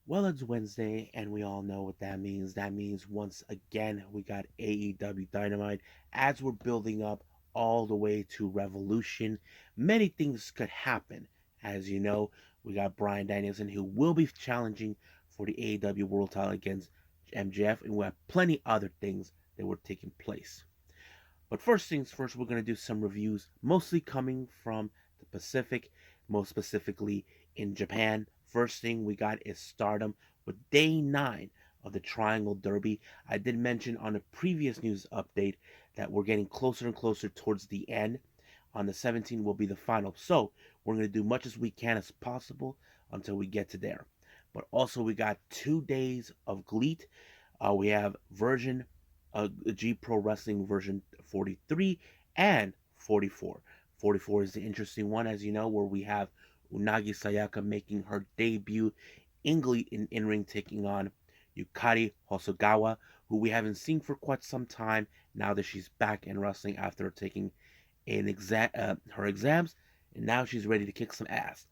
Well, it's Wednesday, and we all know what that means. That means once again we got AEW Dynamite as we're building up all the way to Revolution. Many things could happen. As you know, we got Bryan Danielson who will be challenging for the AEW World Title against MJF, and we have plenty other things that were taking place. But first things first, we're going to do some reviews, mostly coming from the Pacific, most specifically in Japan. First thing we got is Stardom with day 9 of the Triangle Derby. I did mention on a previous news update that we're getting closer and closer towards the end. On the 17th will be the final. So we're going to do much as we can as possible until we get to there. But also, we got 2 days of GLEAT. We have G Pro Wrestling version 43 and 44. 44 is the interesting one, as you know, where we have Unagi Sayaka making her debut in ring, taking on Yukari Hosogawa, who we haven't seen for quite some time now that she's back in wrestling after taking her exams, and now she's ready to kick some ass.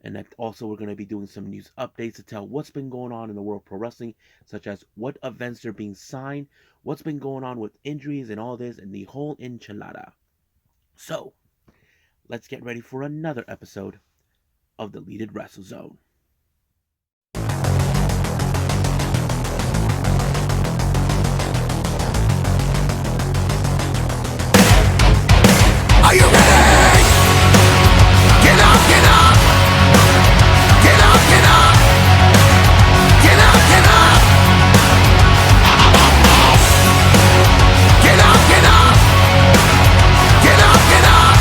And that also, we're going to be doing some news updates to tell what's been going on in the world of pro wrestling, such as what events are being signed, what's been going on with injuries and all this, and the whole enchilada. So, let's get ready for another episode of the Deleted Wrestle Zone. Are you ready? Get up, get up! Get up, get up! Get up, get up! Get up, get up! Get up, get up!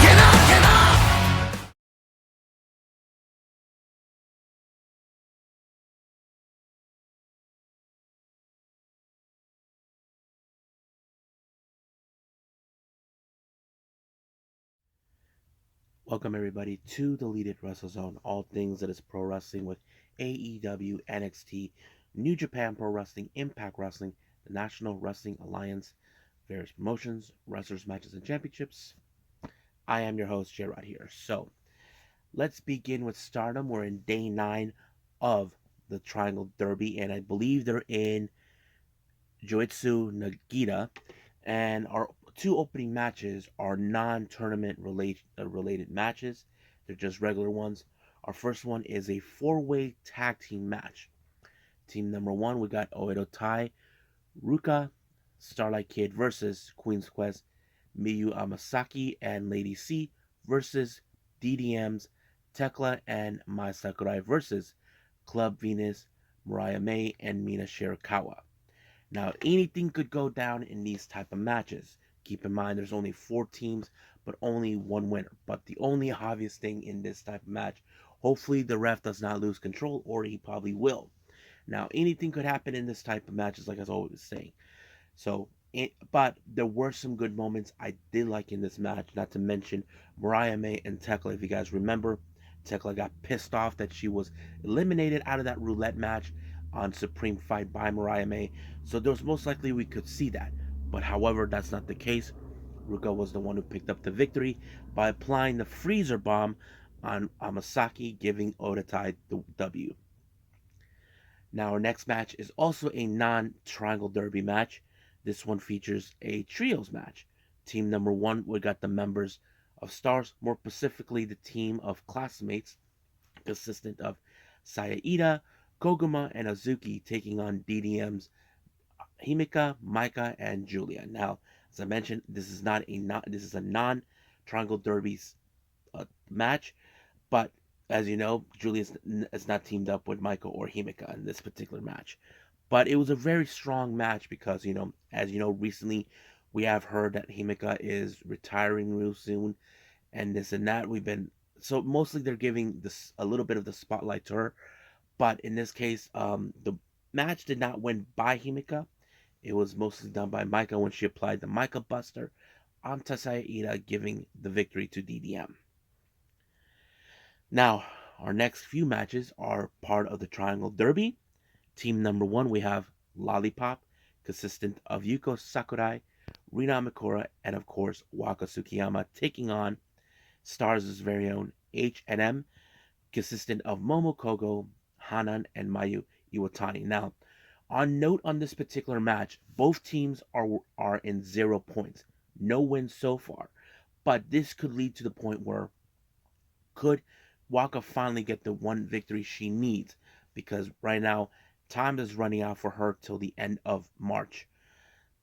Get up, get up! Welcome, everybody, to the Deleted Wrestle Zone, all things that is pro wrestling with AEW, NXT, New Japan Pro Wrestling, Impact Wrestling, the National Wrestling Alliance, various promotions, wrestlers, matches, and championships. I am your host, J Rod here. So, let's begin with Stardom. We're in day 9 of the Triangle Derby, and I believe they're in Joetsu Niigata. And our two opening matches are non-tournament related matches. They're just regular ones. Our first one is a four-way tag team match. Team number one, we got Oedo Tai, Ruka, Starlight Kid versus Queen's Quest, Miyu Amasaki and Lady C versus DDM's Tekla and Mai Sakurai versus Club Venus, Mariah May, and Mina Shirakawa. Now, anything could go down in these type of matches. Keep in mind, there's only 4 teams, but only one winner. But the only obvious thing in this type of match, hopefully the ref does not lose control, or he probably will. Now, anything could happen in this type of matches, like I was always saying. But there were some good moments I did like in this match, not to mention Mariah May and Tekla. If you guys remember, Tekla got pissed off that she was eliminated out of that roulette match on Supreme Fight by Mariah May. So there's most likely we could see that. But however, that's not the case. Ruka was the one who picked up the victory by applying the freezer bomb on Amasaki, giving Odatai the W. Now, our next match is also a non Triangle Derby match. This one features a trios match. Team number one, we got the members of Stars, more specifically, the team of classmates consistent of Sayaida, Koguma, and Azuki taking on DDM's Himika, Maika, and Julia. Now, as I mentioned, this is a non Triangle Derby match, but as you know, Julia is not teamed up with Maika or Himika in this particular match. But it was a very strong match because, as you know, recently we have heard that Himika is retiring real soon, and this and that. So mostly they're giving this a little bit of the spotlight to her, but in this case, the match did not win by Himika. It was mostly done by Maika when she applied the Maika Buster on Tasaya Ida, giving the victory to DDM. Now, our next few matches are part of the Triangle Derby. Team number one, we have Lollipop, consistent of Yuko Sakurai, Rina Mikura, and of course Waka Tsukiyama, taking on Stars' very own H&M, consistent of Momo Kogo, Hanan, and Mayu Iwatani. Now, on note on this particular match, both teams are in 0 points, no wins so far. But this could lead to the point where could Waka finally get the one victory she needs? Because right now, time is running out for her till the end of March.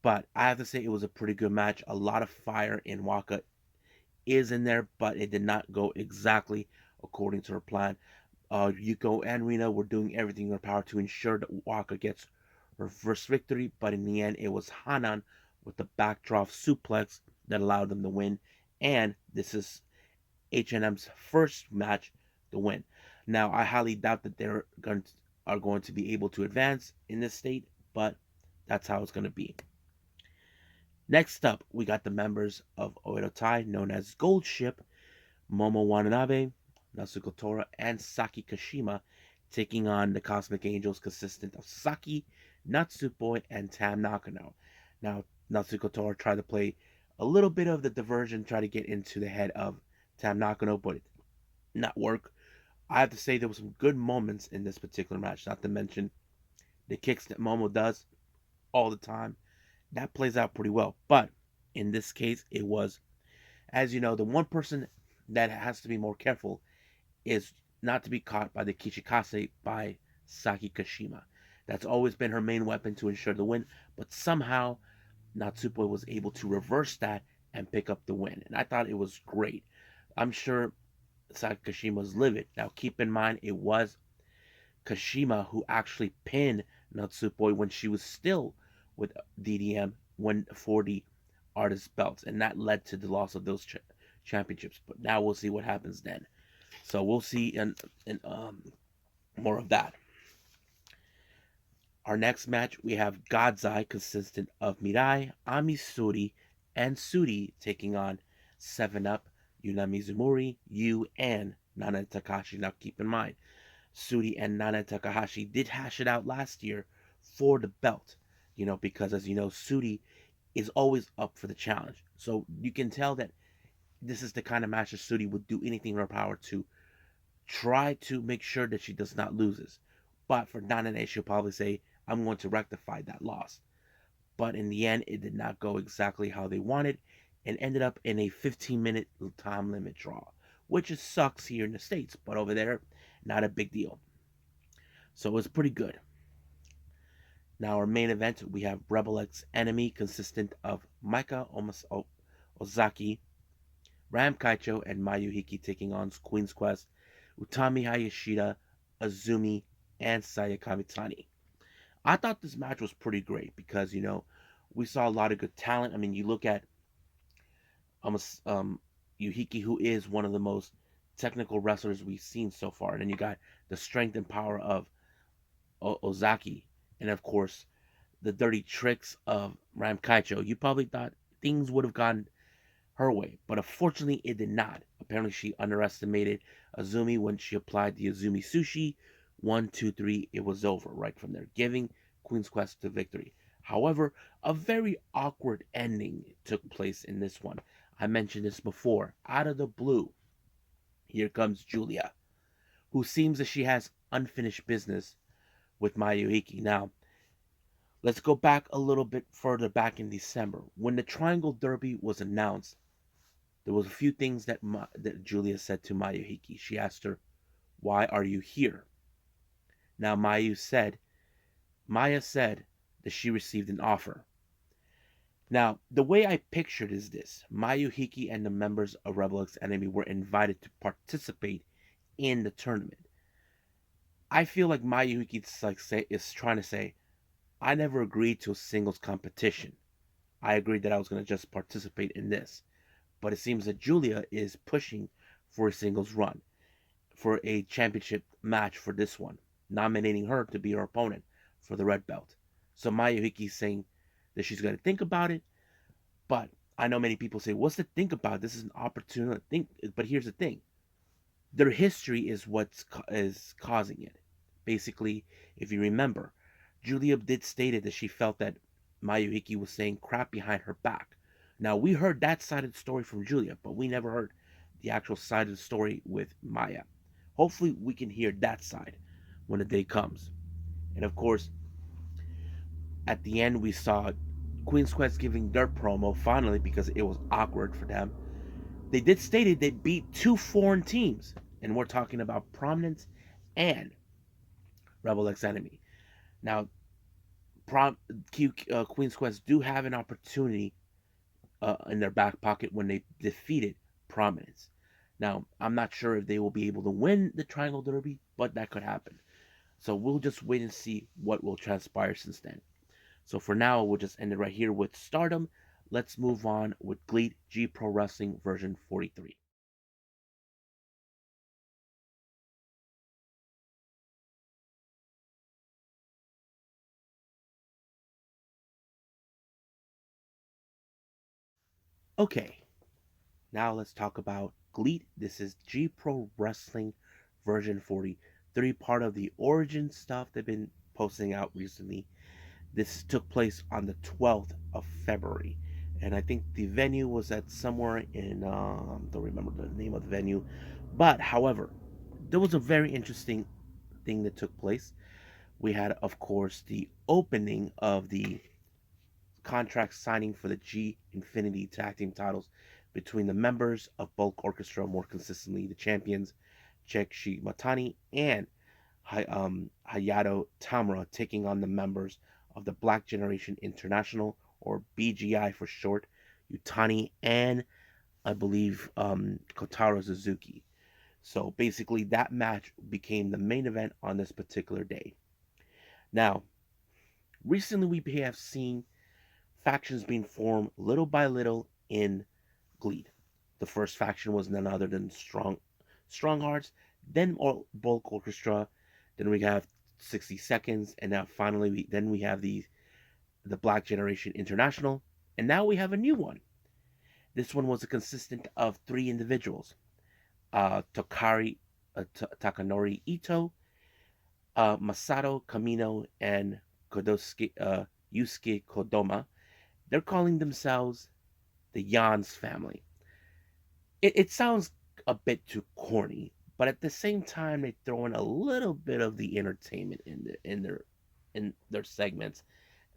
But I have to say, it was a pretty good match. A lot of fire in Waka is in there, but it did not go exactly according to her plan. Yuko and Rina were doing everything in their power to ensure that Waka gets her first victory, but in the end, it was Hanan with the backdrop suplex that allowed them to win. And this is H&M's first match to win. Now, I highly doubt that are going to be able to advance in this state, but that's how it's going to be. Next up, we got the members of Oedo Tai, known as Gold Ship, Momo Watanabe, Natsuko Tora, and Saki Kashima, taking on the Cosmic Angels consistent of Saki, Natsupoi, and Tam Nakano. Now, Natsuko Tora tried to play a little bit of the diversion, try to get into the head of Tam Nakano, but it did not work. I have to say there were some good moments in this particular match, not to mention the kicks that Momo does all the time. That plays out pretty well. But in this case, it was, as you know, the one person that has to be more careful is not to be caught by the Kichikase by Saki Kashima. That's always been her main weapon to ensure the win, but somehow Natsupoi was able to reverse that and pick up the win. And I thought it was great. I'm sure Saki Kashima was livid. Now keep in mind it was Kashima who actually pinned Natsupoi when she was still with DDM when for the artist belts, and that led to the loss of those championships. But now we'll see what happens then. So we'll see in more of that. Our next match we have God's Eye, consistent of Mirai, Amisuri, and Suri taking on 7 Up, Yuna Mizumori, Yu, and Nana Takahashi. Now keep in mind, Suri and Nana Takahashi did hash it out last year for the belt. Because as you know, Suri is always up for the challenge. So you can tell that this is the kind of match that Suri would do anything in her power to try to make sure that she does not lose. But for Nana, she'll probably say, I'm going to rectify that loss. But in the end, it did not go exactly how they wanted and ended up in a 15-minute time limit draw, which sucks here in the States, but over there, not a big deal. So it was pretty good. Now, our main event, we have Rebel X Enemy, consistent of Maika Ozaki, Ram Kaicho, and Mayuhiki taking on Queen's Quest, Utami Hayashida, Azumi, and Saya Kamitani. I thought this match was pretty great because, we saw a lot of good talent. I mean, you look at Yuhiki, who is one of the most technical wrestlers we've seen so far. And then you got the strength and power of Ozaki. And of course, the dirty tricks of Ram Kaicho. You probably thought things would have gone her way, but unfortunately it did not. Apparently she underestimated Azumi when she applied the Azumi Sushi. 1, 2, 3, it was over right from there, giving Queen's Quest the victory. However, a very awkward ending took place in this one. I mentioned this before. Out of the blue, here comes Julia, who seems that she has unfinished business with Mayuhiki. Now, let's go back a little bit further back in December. When the Triangle Derby was announced, there was a few things that Julia said to Mayuhiki. She asked her, "Why are you here?" Now Maya said that she received an offer. Now, the way I pictured is this. Mayuhiki and the members of Rebel X Enemy were invited to participate in the tournament. I feel like Mayuhiki is trying to say, I never agreed to a singles competition. I agreed that I was going to just participate in this. But it seems that Julia is pushing for a singles run, for a championship match for this one, nominating her to be her opponent for the red belt. So Mayuhiki is saying that she's going to think about it, but I know many people say, what's to think about? This is an opportunity. But here's the thing. Their history is what is causing it. Basically, if you remember, Julia did stated that she felt that Mayuhiki was saying crap behind her back. Now, we heard that side of the story from Julia, but we never heard the actual side of the story with Maya. Hopefully, we can hear that side when the day comes. And of course, at the end, we saw Queen's Quest giving their promo finally because it was awkward for them. They did stated they beat two foreign teams, and we're talking about Prominence and Rebel X Enemy. Now, Queen's Quest do have an opportunity in their back pocket when they defeated Prominence. Now, I'm not sure if they will be able to win the Triangle Derby, but that could happen. So we'll just wait and see what will transpire since then. So for now, we'll just end it right here with Stardom. Let's move on with GLEAT G Pro Wrestling version 43. Okay, now let's talk about GLEAT. This is G Pro Wrestling version 43, part of the Origin stuff they've been posting out recently. This took place on the 12th of February, and I think the venue was at somewhere in don't remember the name of the venue, but however, there was a very interesting thing that took place. We had, of course, the opening of the contract signing for the G Infinity Tag Team titles between the members of Bulk Orchestra, more consistently the champions, Chekshi Matani and Hayato Tamura, taking on the members of the Black Generation International, or BGI for short, Utani and I believe Kotaro Suzuki. So basically, that match became the main event on this particular day. Now, recently we have seen factions being formed little by little in GLEAT. The first faction was none other than Strong Hearts, then Bulk Orchestra, then we have 60 Seconds, and now finally we have the Black Generation International, and now we have a new one. This one was a consistent of three individuals: Takanori Ito, Masato Kamino, and Yusuke Kodoma. They're calling themselves the Yans family. It sounds a bit too corny, but at the same time, they throw in a little bit of the entertainment in their segments,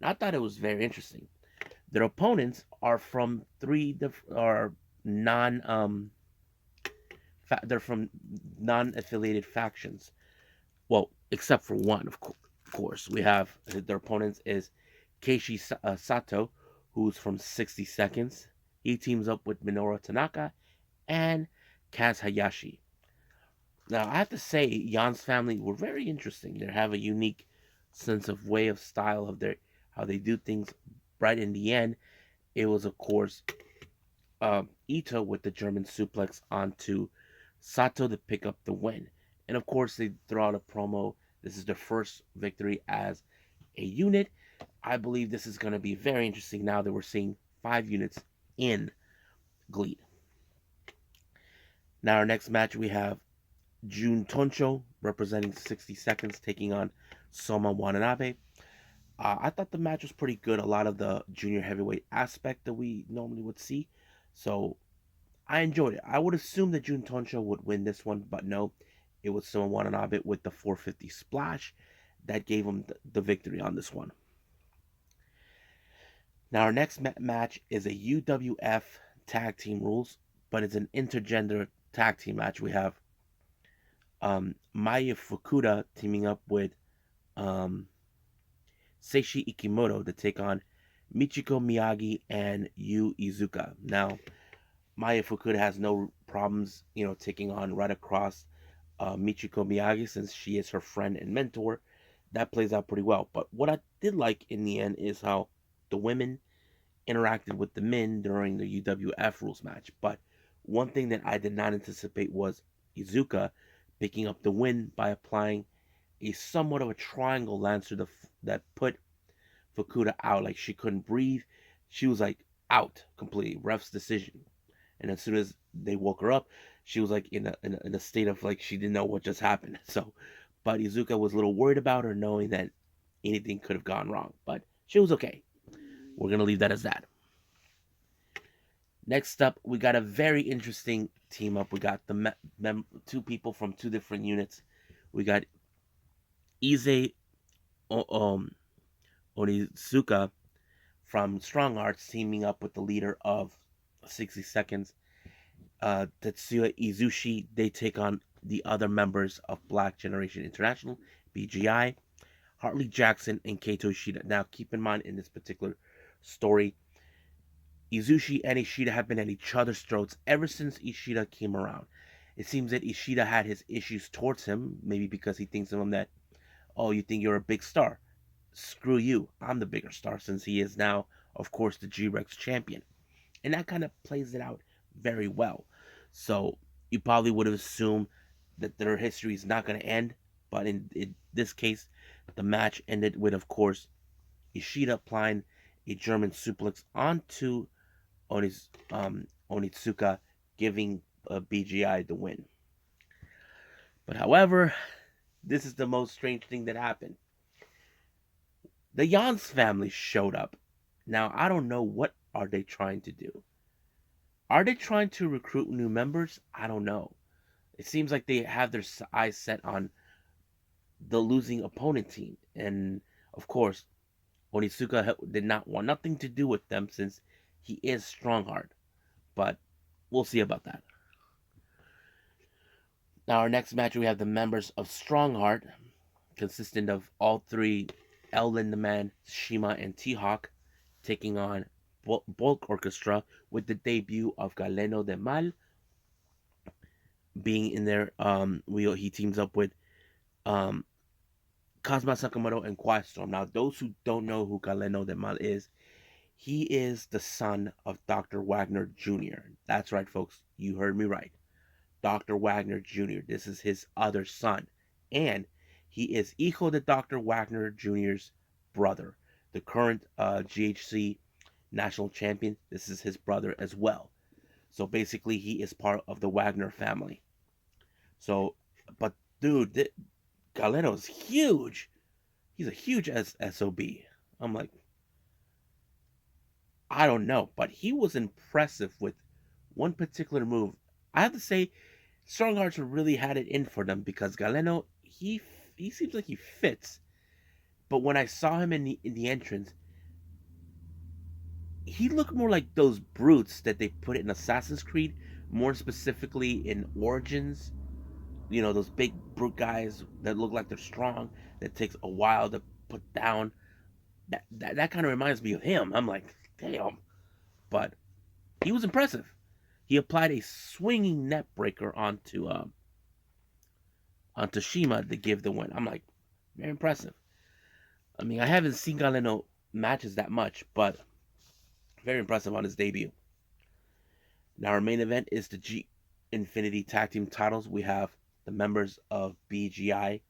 and I thought it was very interesting. Their opponents are from are non they're from non-affiliated factions. Well, except for one, of course. We have their opponents is Keishi Sato, who's from 60 Seconds. He teams up with Minoru Tanaka and Kaz Hayashi. Now, I have to say, Jan's family were very interesting. They have a unique sense of way of style of their how they do things. Right in the end, it was of course Ito with the German suplex onto Sato to pick up the win. And of course, they throw out a promo. This is their first victory as a unit. I believe this is going to be very interesting now that we're seeing 5 units in GLEAT. Now, our next match, we have Jun Toncho representing 60 Seconds taking on Soma Watanabe. I thought the match was pretty good. A lot of the junior heavyweight aspect that we normally would see. So I enjoyed it. I would assume that Jun Toncho would win this one, but no. It was Soma Watanabe with the 450 splash that gave him the victory on this one. Now, our next match is a UWF tag team rules, but it's an intergender tag team match. We have Maya Fukuda teaming up with um, Seishi Ikimoto to take on Michiko Miyagi and Yu Izuka. Now, Maya Fukuda has no problems, taking on right across Michiko Miyagi since she is her friend and mentor. That plays out pretty well. But what I did like in the end is how the women interacted with the men during the UWF rules match. But one thing that I did not anticipate was Izuka picking up the win by applying a somewhat of a triangle lancer that put Fukuda out. Like she couldn't breathe. She was like out completely. Ref's decision. And as soon as they woke her up, she was like in a state of like she didn't know what just happened. So, but Izuka was a little worried about her, knowing that anything could have gone wrong. But she was okay. We're gonna leave that as that. Next up, we got a very interesting team up. We got the two people from two different units. We got Ize Onizuka from Strong Arts teaming up with the leader of 60 Seconds, Tetsuya Izushi. They take on the other members of Black Generation International, BGI, Hartley Jackson, and Kaito Ishida. Now, keep in mind in this particular story, Izushi and Ishida have been at each other's throats ever since Ishida came around. It seems that Ishida had his issues towards him, maybe because he thinks of him that, oh, you think you're a big star. Screw you. I'm the bigger star, since he is now, of course, the G-Rex champion. And that kind of plays it out very well. So you probably would have assumed that their history is not going to end. But in this case, the match ended with, of course, Ishida applying a German suplex onto Onitsuka, giving BGI the win. But however, this is the most strange thing that happened. The Jans family showed up. Now, I don't know what are they trying to do. Are they trying to recruit new members? I don't know. It seems like they have their eyes set on the losing opponent team. And of course, Onitsuka did not want nothing to do with them since he is Strongheart. But we'll see about that. Now, our next match, we have the members of Strongheart, consisting of all three El Lindemann, Shima, and T-Hawk, taking on Bulk Orchestra with the debut of Galeno de Mal being in there. He teams up with um, Kazuma Sakamoto and Quiet Storm. Now, those who don't know who Galeno de Mal is, he is the son of Dr. Wagner Jr. That's right, folks. You heard me right. Dr. Wagner Jr. This is his other son. And he is hijo de Dr. Wagner Jr.'s brother, the current GHC national champion. This is his brother as well. So basically, he is part of the Wagner family. So, but dude, Galeno's huge. He's a huge SOB. I'm like, I don't know, but he was impressive with one particular move. I have to say, Strong Hearts really had it in for them because Galeno, he seems like he fits. But when I saw him in the entrance, he looked more like those brutes that they put in Assassin's Creed, more specifically in Origins. You know, those big brute guys that look like they're strong, that takes a while to put down. That kind of reminds me of him. I'm like, damn. But he was impressive. He applied a swinging net breaker onto Shima to give the win. I'm like, very impressive. I mean, I haven't seen Galeno matches that much, but very impressive on his debut. Now, our main event is the G Infinity Tag Team titles. We have the members of BGI,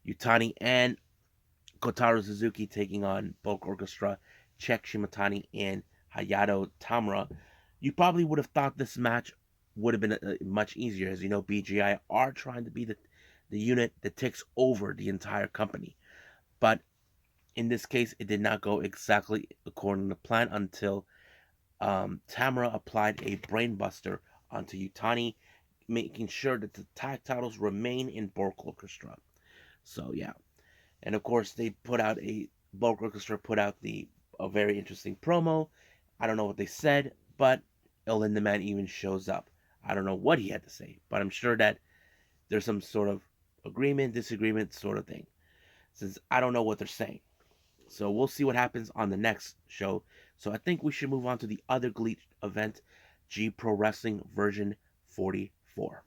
Yutani, and Kotaro Suzuki taking on Bulk Orchestra, Check Shimatani, and Hayato Tamura. You probably would have thought this match would have been much easier, as you know, BGI are trying to be the unit that takes over the entire company. But in this case, it did not go exactly according to plan until Tamura applied a brainbuster onto Yutani, making sure that the tag titles remain in Bulk Orchestra. So yeah, and of course they put out a Bulk Orchestra put out the a very interesting promo. I don't know what they said, but El Lindemann even shows up. I don't know what he had to say, but I'm sure that there's some sort of agreement, disagreement sort of thing. Since I don't know what they're saying. So we'll see what happens on the next show. So I think we should move on to the other GLEAT event, G Pro Wrestling version 44.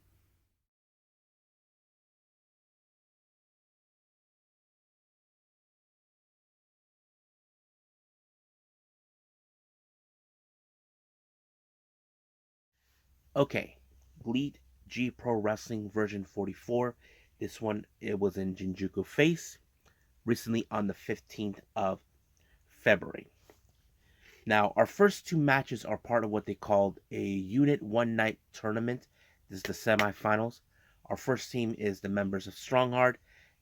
Okay, GLEAT G Pro Wrestling version 44. This one, it was in Shinjuku Face recently on the 15th of February. Now, our first two matches are part of what they called a Unit One Night Tournament. This is the semifinals. Our first team is the members of Strongheart,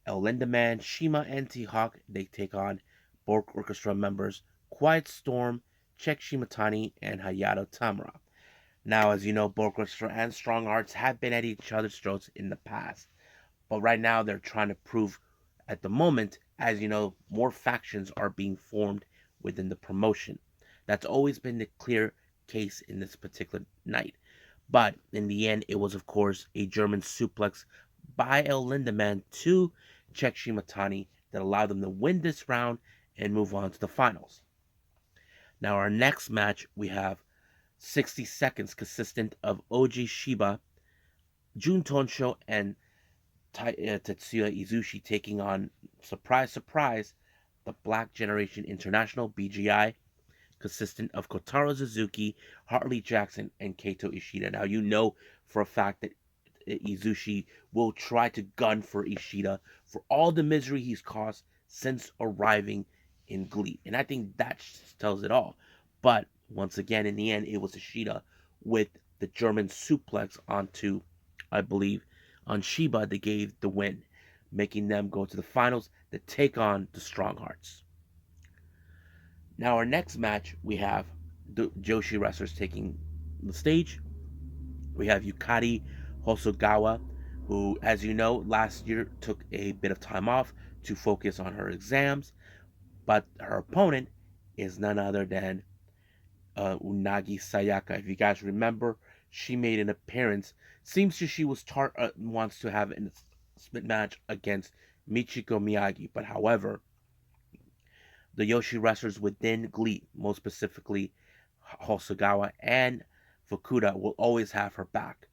El Lindemann, Shima, and T-Hawk. They take on Bulk Orchestra members Quiet Storm, Check Shimatani, and Hayato Tamura. Now, as you know, Borchester and Strong Hearts have been at each other's throats in the past. But right now, they're trying to prove at the moment, as you know, more factions are being formed within the promotion. That's always been the clear case in this particular night. But in the end, it was, of course, a German suplex by El Lindemann to Check Shimatani that allowed them to win this round and move on to the finals. Now, our next match, we have 60 seconds consistent of Oji Shiba, Jun Tonsho, and Tetsuya Izushi taking on, surprise, surprise, the Black Generation International BGI, consistent of Kotaro Suzuki, Hartley Jackson, and Kato Ishida. Now, you know for a fact that Izushi will try to gun for Ishida for all the misery he's caused since arriving in GLEAT. And I think that tells it all. But once again, in the end, it was Ishida with the German suplex onto, I believe, on Shiba that gave the win, making them go to the finals to take on the Strong Hearts. Now, our next match, we have the Joshi wrestlers taking the stage. We have Yukari Hosogawa, who, as you know, last year took a bit of time off to focus on her exams, but her opponent is none other than Unagi Sayaka. If you guys remember, she made an appearance. Seems she was wants to have a split match against Michiko Miyagi, but however, the Yoshi wrestlers within GLEAT, most specifically Hosogawa and Fukuda, will always have her back.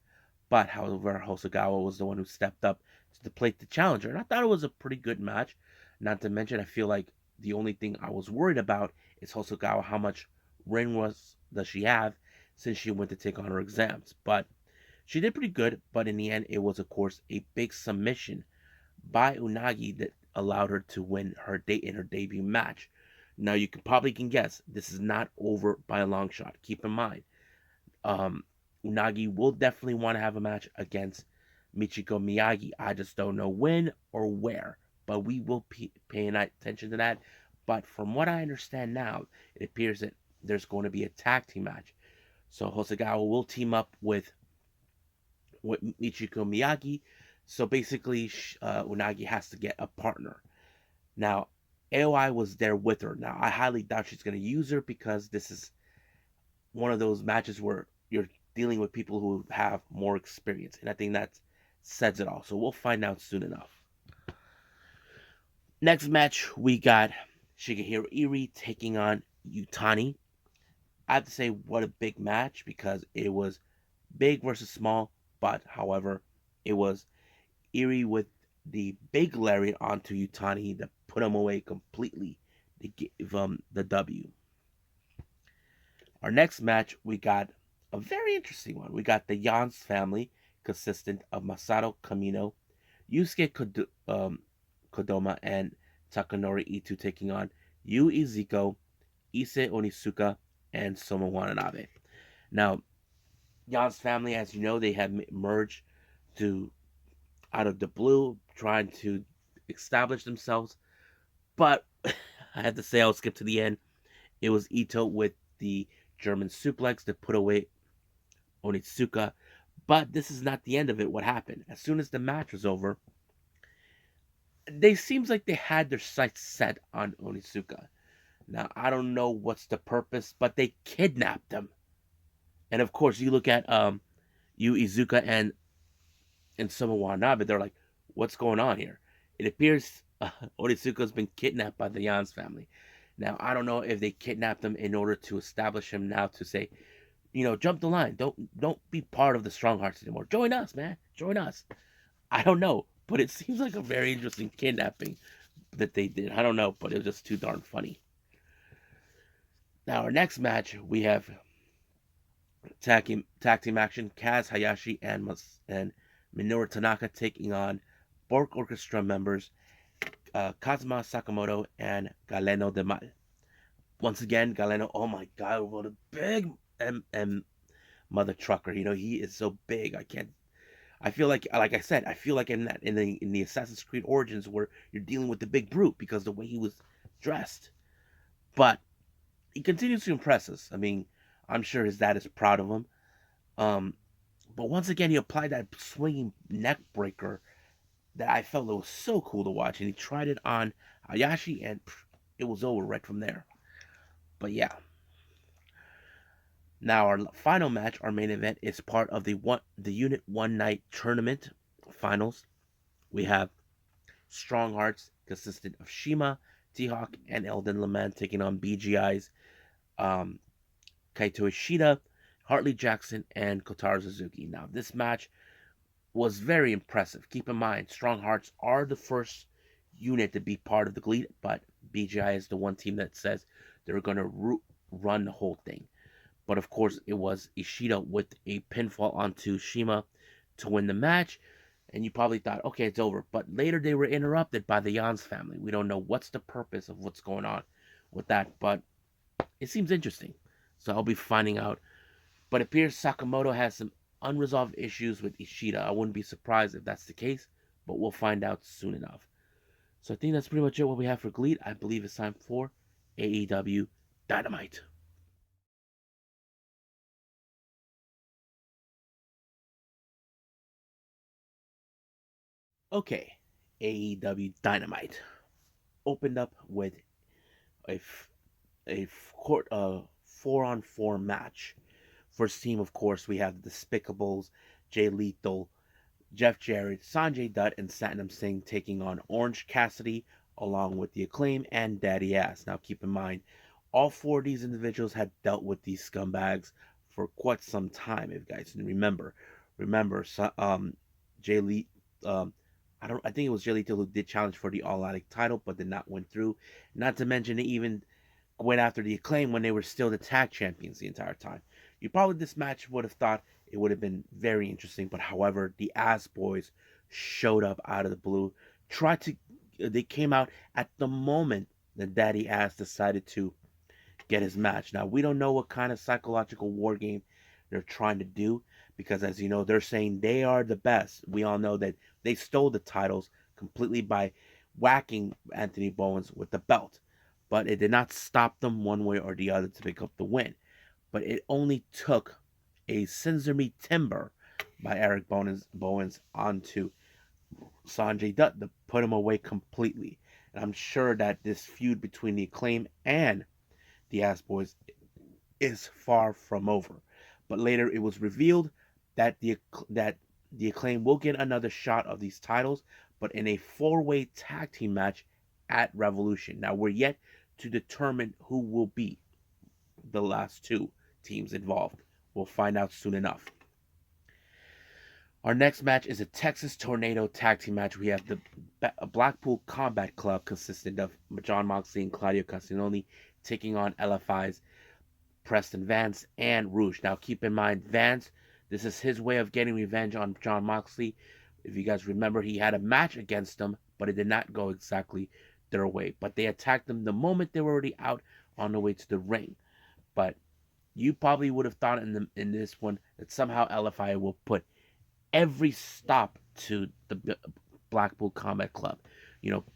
But however, Hosogawa was the one who stepped up to the plate to challenge her. And I thought it was a pretty good match. Not to mention, I feel like the only thing I was worried about is Hosogawa, how much ring rust does she have since she went to take on her exams. But she did pretty good, but in the end, it was, of course, a big submission by Unagi that allowed her to win her date in her debut match. Now, you can guess this is not over by a long shot. Keep in mind, um, Unagi will definitely want to have a match against Michiko Miyagi. I just don't know when or where, but we will pay attention to that. But from what I understand now, it appears that there's going to be a tag team match. So Hosogawa will team up with Michiko Miyagi. So basically, Unagi has to get a partner. Now, AOI was there with her. Now, I highly doubt she's going to use her because this is one of those matches where you're dealing with people who have more experience. And I think that says it all. So we'll find out soon enough. Next match, we got Shigehiro Iri taking on Utani. I have to say, what a big match because it was big versus small. But, however, it was Iri with the big lariat onto Utani that put him away completely to give him the W. Our next match, we got a very interesting one. We got the Yans family, consistent of Masato Kamino, Yusuke Kodoma, and Takanori Ito taking on Yu Izuko, Issei Onisuka, and Soma Watanabe. Now, Yans family, as you know, they have merged to out of the blue, trying to establish themselves. But I have to say, I'll skip to the end. It was Ito with the German suplex to put away Onitsuka. But this is not the end of it. What happened? As soon as the match was over, they seems like they had their sights set on Onitsuka. Now I don't know what's the purpose, but they kidnapped him. And of course, you look at Yu Izuka and Soma Watanabe. They're like, "What's going on here?" It appears Onitsuka's been kidnapped by the Yans family. Now I don't know if they kidnapped him in order to establish him now to say, jump the line. Don't be part of the Strong Hearts anymore. Join us, man. Join us. I don't know, but it seems like a very interesting kidnapping that they did. I don't know, but it was just too darn funny. Now our next match, we have tag team action. Kaz Hayashi and Minoru Tanaka taking on Bork Orchestra members Kazuma Sakamoto and Galeno de Mal. Once again, Galeno, oh my god, what a big mother trucker. He is so big. I feel like I said, I feel like in the Assassin's Creed Origins where you're dealing with the big brute because the way he was dressed. But he continues to impress us. I mean, I'm sure his dad is proud of him. Um, but once again, he applied that swinging neck breaker that I felt it was so cool to watch, and he tried it on Hayashi, and it was over right from there. But yeah, now our final match, our main event, is part of the Unit One Night Tournament finals. We have Strong Hearts, consistent of Shima, T-Hawk, and Elden Lament taking on BGI's um, Kaito Ishida, Hartley Jackson, and Kotaro Suzuki. Now, this match was very impressive. Keep in mind, Strong Hearts are the first unit to be part of the GLEAT, but BGI is the one team that says they're going to run the whole thing. But of course, it was Ishida with a pinfall onto Shima to win the match. And you probably thought, okay, it's over. But later they were interrupted by the Yans family. We don't know what's the purpose of what's going on with that, but it seems interesting. So I'll be finding out. But it appears Sakamoto has some unresolved issues with Ishida. I wouldn't be surprised if that's the case, but we'll find out soon enough. So I think that's pretty much it what we have for GLEAT. I believe it's time for AEW Dynamite. Okay, AEW Dynamite opened up with a court 4-on-4 match. First team, of course, we have the Despicables, Jay Lethal, Jeff Jarrett, Sanjay Dutt, and Satnam Singh taking on Orange Cassidy, along with the Acclaim and Daddy Ass. Now, keep in mind, all four of these individuals had dealt with these scumbags for quite some time. If you guys remember, Jay Lee, I think it was Jay Lethal who did challenge for the All Out title, but did not win through. Not to mention, they even went after the Acclaim when they were still the tag champions the entire time. You probably this match would have thought it would have been very interesting, but however, the Ass Boys showed up out of the blue. They came out at the moment that Daddy Ass decided to get his match. Now we don't know what kind of psychological war game they're trying to do because, as you know, they're saying they are the best. We all know that they stole the titles completely by whacking Anthony Bowens with the belt, but it did not stop them one way or the other to pick up the win. But it only took a Senzumi Timber by Eric Bowens onto Sanjay Dutt to put him away completely. And I'm sure that this feud between the Acclaim and the Ass Boys is far from over. But later it was revealed that the Acclaim will get another shot of these titles, but in a four-way tag team match at Revolution. Now we're yet to determine who will be the last two teams involved. We'll find out soon enough. Our next match is a Texas Tornado tag team match. We have the Blackpool Combat Club, consisting of Jon Moxley and Claudio Castagnoli, taking on LFI's Preston Vance and Rouge. Now, keep in mind, Vance, this is his way of getting revenge on Jon Moxley. If you guys remember, he had a match against them, but it did not go exactly their way. But they attacked them the moment they were already out on the way to the ring. But you probably would have thought in this one that somehow LFI will put every stop to the Blackpool Combat Club,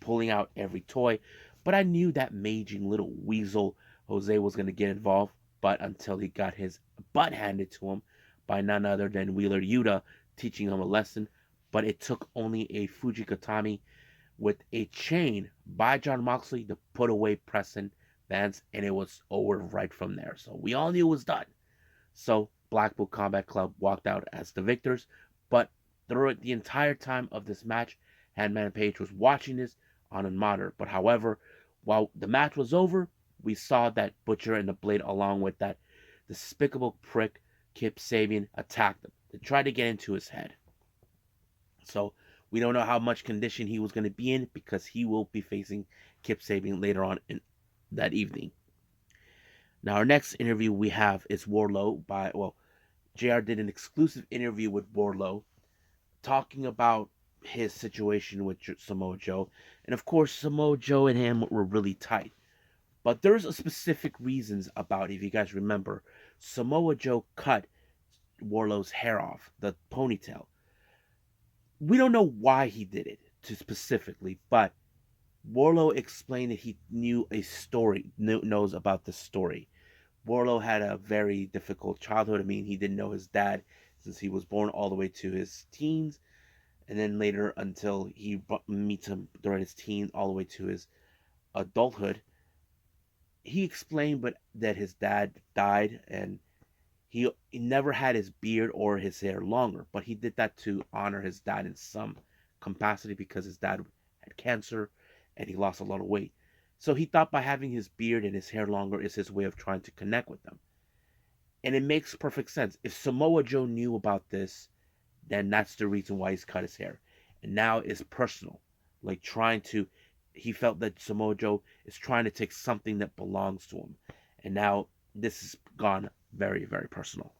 pulling out every toy. But I knew that maging little weasel Jose was going to get involved, but until he got his butt handed to him by none other than Wheeler Yuta, teaching him a lesson. But it took only a Fujikatami with a chain by Jon Moxley to put away Preston Vance, and it was over right from there. So we all knew it was done. So Blackpool Combat Club walked out as the victors, but throughout the entire time of this match, Hangman Page was watching this on a monitor. But however, while the match was over, we saw that Butcher and the Blade, along with that despicable prick Kip Sabian, attacked him. They tried to get into his head. So we don't know how much condition he was going to be in because he will be facing Kip Sabian later on in that evening. Now our next interview we have is Wardlow JR did an exclusive interview with Wardlow talking about his situation with Samoa Joe. And of course, Samoa Joe and him were really tight. But there's a specific reasons about it. If you guys remember, Samoa Joe cut Wardlow's hair off, the ponytail. We don't know why he did it specifically, but Wardlow explained that he knew a story, knows about the story. Warlow had a very difficult childhood. I mean, he didn't know his dad since he was born all the way to his teens, and then later until he meets him during his teens all the way to his adulthood. He explained but that his dad died, and he never had his beard or his hair longer, but he did that to honor his dad in some capacity because his dad had cancer and he lost a lot of weight. So he thought by having his beard and his hair longer is his way of trying to connect with them. And it makes perfect sense. If Samoa Joe knew about this, then that's the reason why he's cut his hair. And now it's personal. Like trying to, he felt that Samoa Joe is trying to take something that belongs to him. And now this has gone very, very personal.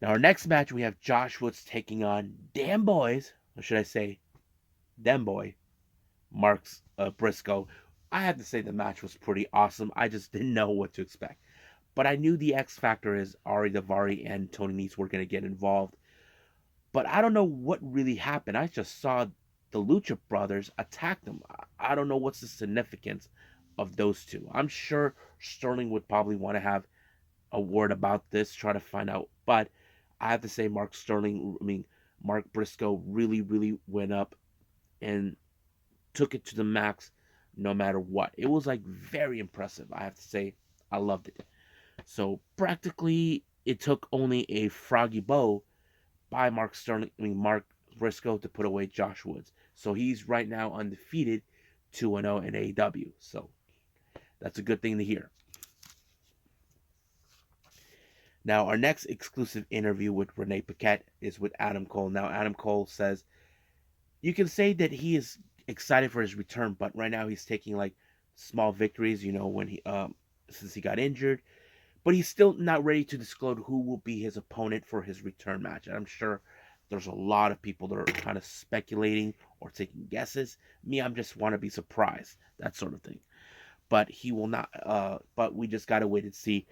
Now, our next match, we have Josh Woods taking on Damn Boys, or should I say, Dem Boy, Mark Briscoe. I have to say the match was pretty awesome. I just didn't know what to expect. But I knew the X factor is Ari Davari and Tony Nese were going to get involved. But I don't know what really happened. I just saw the Lucha Brothers attack them. I don't know what's the significance of those two. I'm sure Sterling would probably want to have a word about this, try to find out. But I have to say, Mark Briscoe really, really went up and took it to the max no matter what. It was like very impressive. I have to say, I loved it. So practically, it took only a froggy bow by Mark Briscoe to put away Josh Woods. So he's right now undefeated, 2-0 in AEW. So that's a good thing to hear. Now, our next exclusive interview with Renee Paquette is with Adam Cole. Now, Adam Cole says you can say that he is excited for his return, but right now he's taking like small victories. When he since he got injured, but he's still not ready to disclose who will be his opponent for his return match. And I'm sure there's a lot of people that are kind of speculating or taking guesses. Me, I'm just want to be surprised, that sort of thing. But he will not. But we just gotta wait and see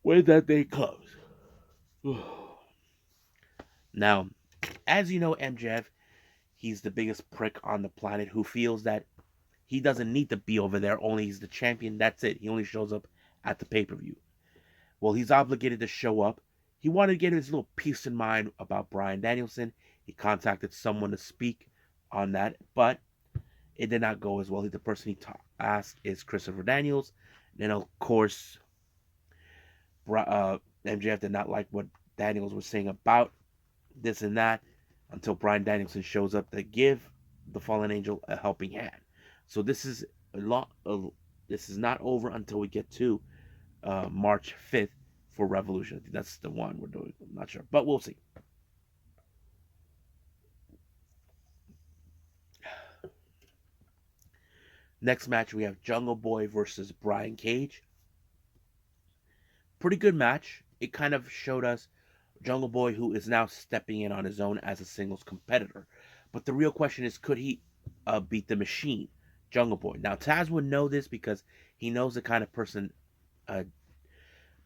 when that day comes. Now, as you know, MJF, he's the biggest prick on the planet who feels that he doesn't need to be over there. Only he's the champion. That's it. He only shows up at the pay-per-view. Well, he's obligated to show up. He wanted to get his little peace in mind about Bryan Danielson. He contacted someone to speak on that, but it did not go as well. The person he asked is Christopher Daniels. And then, of course, MJF did not like what Daniels was saying about this and that until Bryan Danielson shows up to give the fallen angel a helping hand. So this is this is not over until we get to March 5th for Revolution. I think that's the one we're doing. I'm not sure, but we'll see. Next match, we have Jungle Boy versus Brian Cage. Pretty good match. It kind of showed us Jungle Boy, who is now stepping in on his own as a singles competitor. But the real question is, could he beat the Machine, Jungle Boy? Now, Taz would know this because he knows the kind of person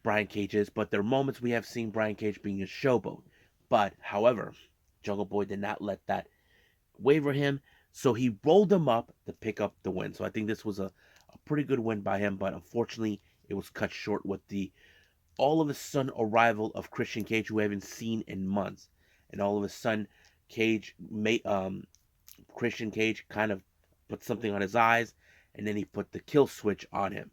Brian Cage is, but there are moments we have seen Brian Cage being a showboat. But, however, Jungle Boy did not let that waver him, so he rolled him up to pick up the win. So I think this was a pretty good win by him, but unfortunately, it was cut short with the all of a sudden arrival of Christian Cage, who we haven't seen in months. And all of a sudden, Christian Cage kind of put something on his eyes, and then he put the kill switch on him.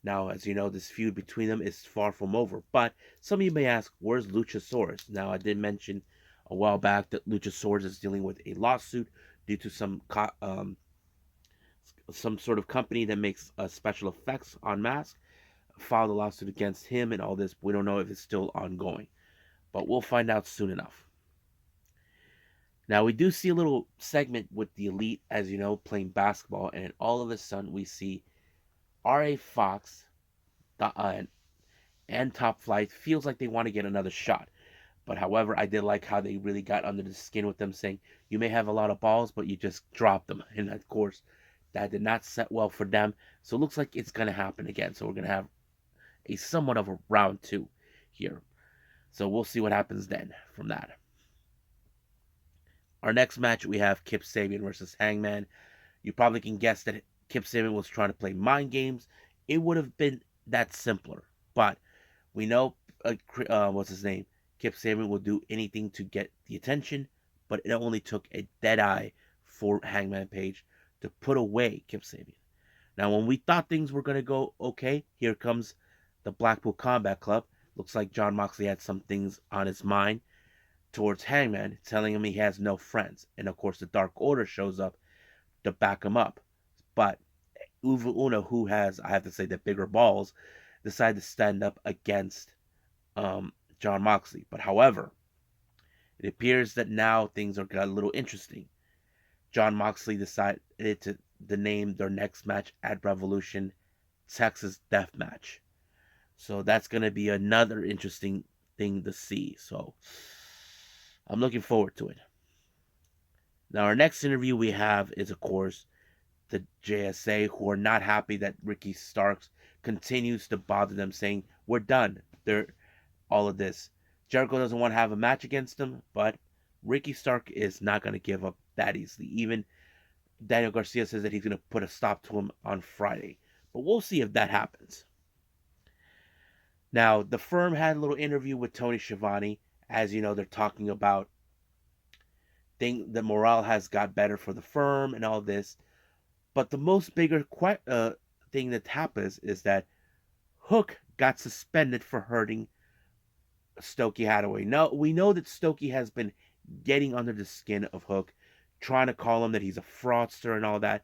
Now, as you know, this feud between them is far from over. But some of you may ask, where's Luchasaurus? Now, I did mention a while back that Luchasaurus is dealing with a lawsuit due to some sort of company that makes special effects on masks. Filed a lawsuit against him and all this. We don't know if it's still ongoing, but we'll find out soon enough. Now, we do see a little segment with the Elite, as you know, playing basketball, and all of a sudden we see R.A. Fox and Top Flight feels like they want to get another shot. But however, I did like how they really got under the skin with them, saying, you may have a lot of balls, but you just dropped them. And of course, that did not set well for them. So it looks like it's going to happen again. So we're going to have a somewhat of a round 2 here. So we'll see what happens then from that. Our next match, we have Kip Sabian versus Hangman. You probably can guess that Kip Sabian was trying to play mind games. It would have been That's simpler. But we know, what's his name? Kip Sabian will do anything to get the attention, but it only took a dead eye for Hangman Page to put away Kip Sabian. Now, when we thought things were going to go okay, here comes the Blackpool Combat Club. Looks like Jon Moxley had some things on his mind towards Hangman, telling him he has no friends. And of course, the Dark Order shows up to back him up. But Uva Uno, who has, I have to say, the bigger balls, decided to stand up against Jon Moxley. But however, it appears that now things are got a little interesting. Jon Moxley decided to name their next match at Revolution Texas Death Match. So that's going to be another interesting thing to see. So I'm looking forward to it. Now, our next interview we have is, of course, the JSA, who are not happy that Ricky Starks continues to bother them, saying, "We're done. They're all of this." Jericho doesn't want to have a match against him, but Ricky Stark is not going to give up that easily. Even Daniel Garcia says that he's going to put a stop to him on Friday. But we'll see if that happens. Now, the firm had a little interview with Tony Schiavone. As you know, they're talking about the morale has got better for the firm and all this. But the most bigger thing that happens is that Hook got suspended for hurting Stokey Hathaway. Now, we know that Stokey has been getting under the skin of Hook, trying to call him that he's a fraudster and all that.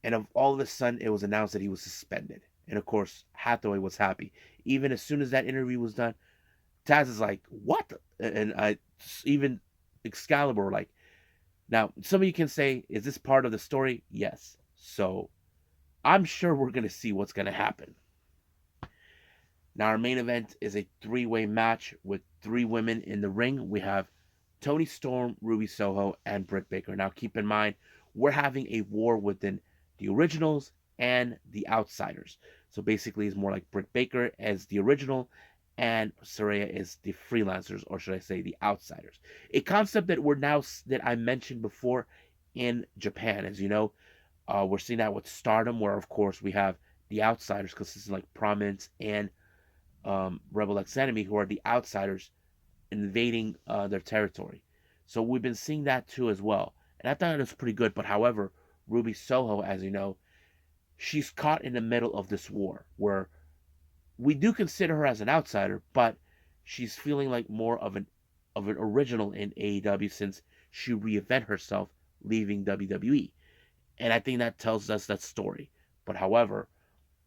And all of a sudden, it was announced that he was suspended. And of course, Hathaway was happy. Even as soon as that interview was done, Taz is like, "What?" And even Excalibur were like, now, some of you can say, is this part of the story? Yes. So I'm sure we're going to see what's going to happen. Now, our main event is a three-way match with three women in the ring. We have Toni Storm, Ruby Soho, and Britt Baker. Now, keep in mind, we're having a war within the originals and the outsiders. So basically, it's more like Britt Baker as the original and Saraya is the freelancers, or should I say the outsiders. A concept that I mentioned before in Japan. As you know, we're seeing that with Stardom, where of course we have the outsiders consisting like Prominence and Rebel X Enemy, who are the outsiders invading their territory. So we've been seeing that too as well. And I thought it was pretty good. But however, Ruby Soho, as you know, she's caught in the middle of this war where we do consider her as an outsider, but she's feeling like more of an original in AEW since she reinvented herself leaving WWE. And I think that tells us that story. But however,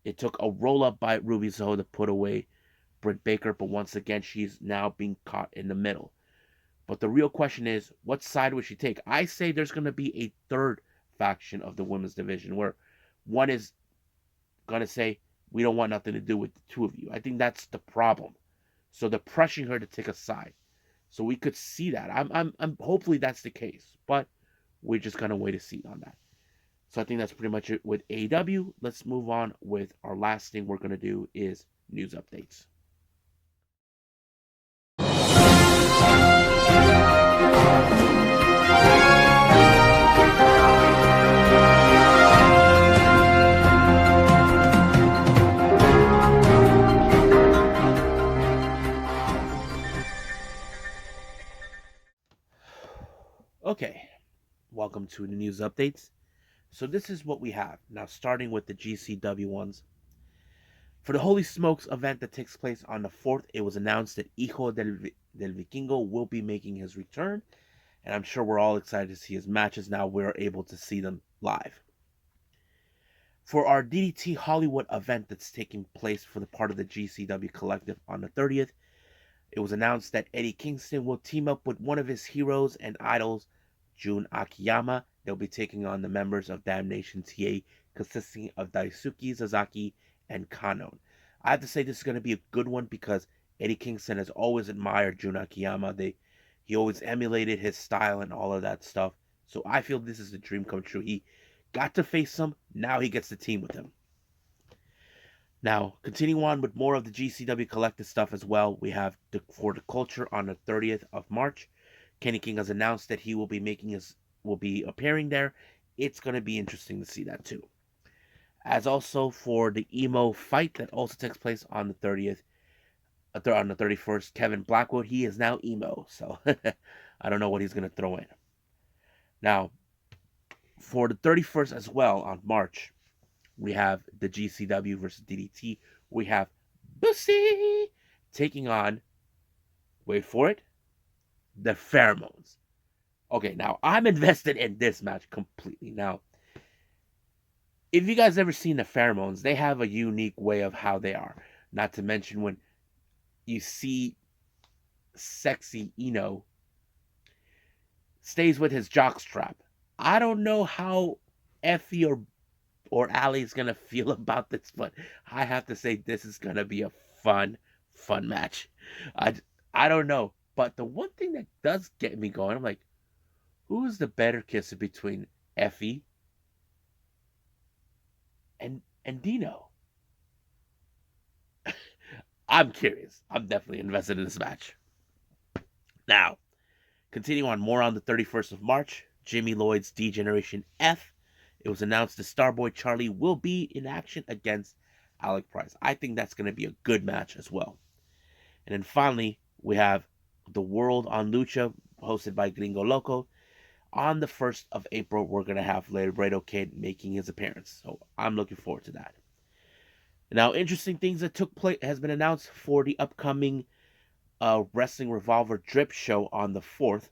it took a roll up by Ruby Soho to put away Britt Baker, but once again, she's now being caught in the middle. But the real question is, what side would she take? I say there's going to be a third faction of the women's division where one is going to say, we don't want nothing to do with the two of you. I think that's the problem. So they're pressuring her to take a side. So we could see that. I'm hopefully that's the case, but we're just gonna wait to see on that. So I think that's pretty much it with AEW. Let's move on with our last thing we're gonna do is news updates. Okay, welcome to the news updates. So this is what we have. Now starting with the GCW ones. For the Holy Smokes event that takes place on the 4th, it was announced that Hijo del Vikingo will be making his return. And I'm sure we're all excited to see his matches now we're able to see them live. For our DDT Hollywood event that's taking place for the part of the GCW Collective on the 30th, it was announced that Eddie Kingston will team up with one of his heroes and idols, Jun Akiyama. They'll be taking on the members of Damnation TA, consisting of Daisuke Sasaki and Kanon. I have to say this is going to be a good one because Eddie Kingston has always admired Jun Akiyama. He always emulated his style and all of that stuff. So I feel this is a dream come true. He got to face him. Now he gets to team with him. Now, continuing on with more of the GCW Collective stuff as well, we have for the Culture on the 30th of March. Kenny King has announced that he will be appearing there. It's going to be interesting to see that too. As also for the emo fight that also takes place on the 30th, on the 31st, Kevin Blackwood, he is now emo, so I don't know what he's gonna throw in. Now, for the 31st as well on March, we have the GCW versus DDT. We have Bussy taking on, wait for it, the Pheromones. Okay, now I'm invested in this match completely. Now, if you guys ever seen the Pheromones, they have a unique way of how they are. Not to mention when you see sexy Eno stays with his jockstrap. I don't know how Effie or Ali is gonna feel about this, but I have to say this is gonna be a fun match. I I don't know, but the one thing that does get me going, I'm like, who is the better kisser between Effie and Dino? I'm curious. I'm definitely invested in this match. Now, continue on more on the 31st of March, Jimmy Lloyd's D Generation F. It was announced that Starboy Charlie will be in action against Alec Price. I think that's going to be a good match as well. And then finally, we have the World on Lucha, hosted by Gringo Loco. On the 1st of April, we're going to have Laredo Kid making his appearance. So I'm looking forward to that. Now, interesting things that took place has been announced for the upcoming Wrestling Revolver Drip show on the 4th.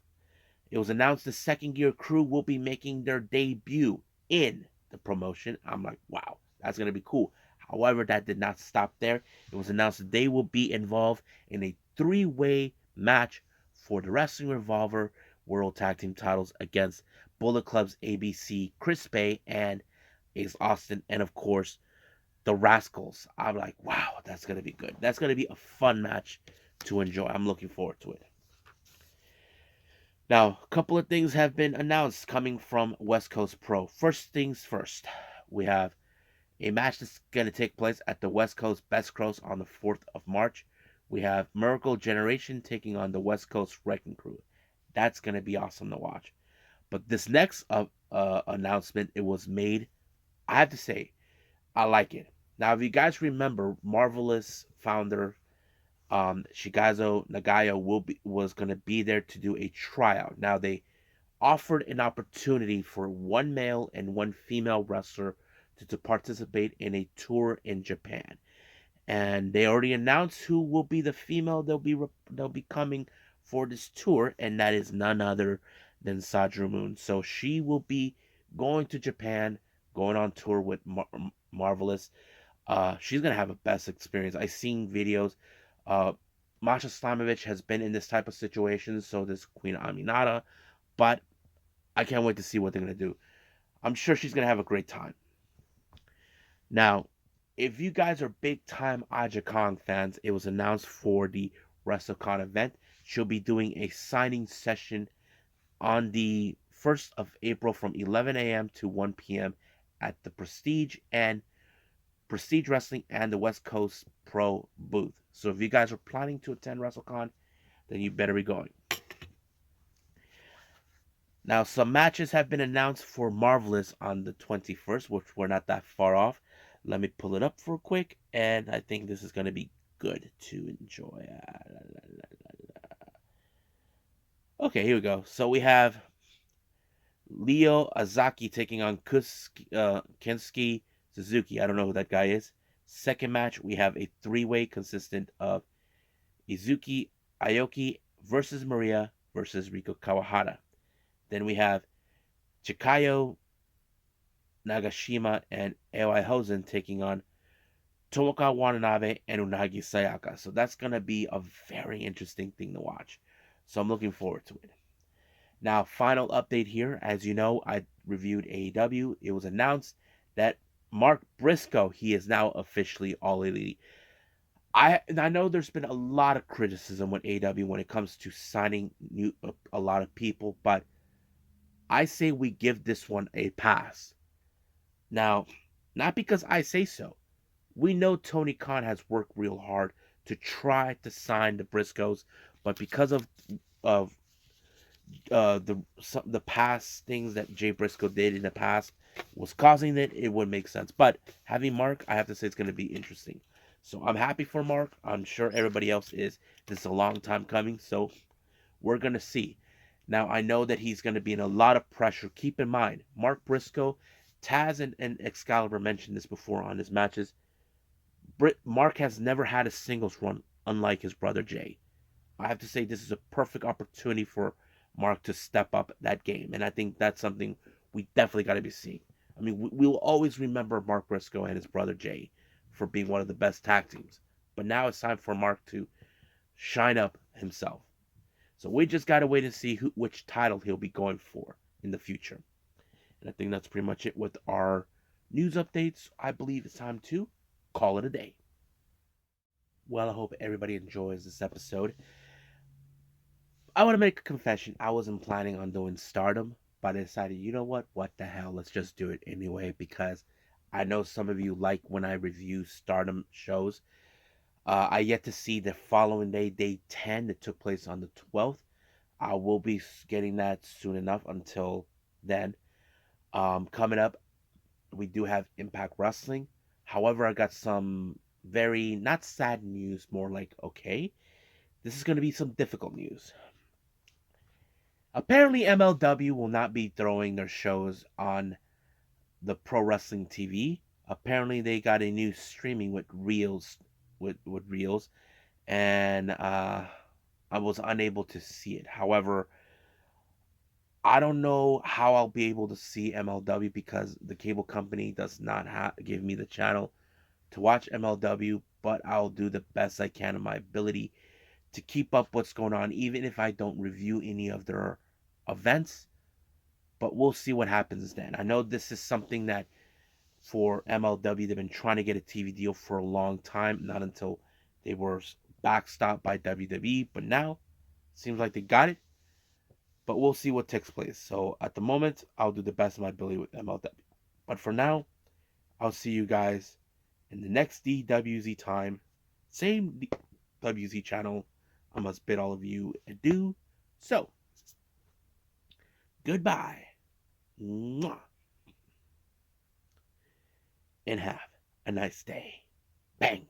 It was announced the Second Gear crew will be making their debut in the promotion. I'm like, wow, that's going to be cool. However, that did not stop there. It was announced that they will be involved in a three-way match for the Wrestling Revolver World Tag Team titles against Bullet Club's ABC, Chris Bay, and Ace Austin, and of course, the Rascals. I'm like, wow, that's going to be good. That's going to be a fun match to enjoy. I'm looking forward to it. Now, a couple of things have been announced coming from West Coast Pro. First things first, we have a match that's going to take place at the West Coast Best Cross on the 4th of March. We have Miracle Generation taking on the West Coast Wrecking Crew. That's going to be awesome to watch. But this next announcement, it was made, I have to say, I like it. Now, if you guys remember, Marvelous founder Shigazo Nagayo was going to be there to do a tryout. Now, they offered an opportunity for one male and one female wrestler to participate in a tour in Japan. And they already announced who will be the female they'll be coming for this tour, and that is none other than Sadru Moon. So she will be going to Japan, going on tour with Marvelous. She's gonna have a best experience. I've seen videos. Uh, Masha Slamovich has been in this type of situation, so does Queen Aminata. But I can't wait to see what they're gonna do. I'm sure she's gonna have a great time. Now, if you guys are big time Aja Kong fans, it was announced for the WrestleCon event. She'll be doing a signing session on the 1st of April from 11 a.m. to 1 p.m. at the Prestige Wrestling and the West Coast Pro booth. So if you guys are planning to attend WrestleCon, then you better be going. Now, some matches have been announced for Marvelous on the 21st, which we're not that far off. Let me pull it up for quick, and I think this is going to be good to enjoy. Okay, here we go. So we have Leo Azaki taking on Kensuke Suzuki. I don't know who that guy is. Second match, we have a three-way consistent of Izuki Aoki versus Maria versus Riko Kawahara. Then we have Chikayo Nagashima and Aoi Hosen taking on Tomoka Watanabe and Unagi Sayaka. So that's going to be a very interesting thing to watch. So I'm looking forward to it. Now, final update here. As you know, I reviewed AEW. It was announced that Mark Briscoe, he is now officially All Elite. I know there's been a lot of criticism with AEW when it comes to signing a lot of people, but I say we give this one a pass. Now, not because I say so. We know Tony Khan has worked real hard to try to sign the Briscoes, but because of the past things that Jay Briscoe did in the past, was causing it, it would make sense. But having Mark, I have to say it's going to be interesting. So I'm happy for Mark. I'm sure everybody else is. This is a long time coming, so we're going to see. Now, I know that he's going to be in a lot of pressure. Keep in mind, Mark Briscoe, Taz, and Excalibur mentioned this before on his matches. Mark has never had a singles run unlike his brother Jay. I have to say this is a perfect opportunity for Mark to step up that game, and I think that's something we definitely got to be seeing. I mean, we will always remember Mark Briscoe and his brother Jay for being one of the best tag teams, but now it's time for Mark to shine up himself. So we just got to wait and see which title he'll be going for in the future. And I think that's pretty much it with our news updates. I believe it's time to call it a day. Well, I hope everybody enjoys this episode. I want to make a confession. I wasn't planning on doing Stardom, but I decided, you know what? What the hell? Let's just do it anyway because I know some of you like when I review Stardom shows. I yet to see the following day, day 10, that took place on the 12th. I will be getting that soon enough. Until then, coming up, we do have Impact Wrestling. However, I got some very not sad news, more like okay, this is going to be some difficult news. Apparently, MLW will not be throwing their shows on the Pro Wrestling TV. Apparently, they got a new streaming with Reels, with Reels, and I was unable to see it. However, I don't know how I'll be able to see MLW because the cable company does not give me the channel to watch MLW. But I'll do the best I can in my ability to keep up what's going on, even if I don't review any of their events. But we'll see what happens then. I know this is something that for MLW, they've been trying to get a TV deal for a long time, not until they were backstopped by WWE. But now, seems like they got it. But we'll see what takes place. So at the moment, I'll do the best of my ability with MLW. But for now, I'll see you guys in the next DWZ time. Same WZ channel. I must bid all of you adieu. So, goodbye. Mwah. And have a nice day. Bang.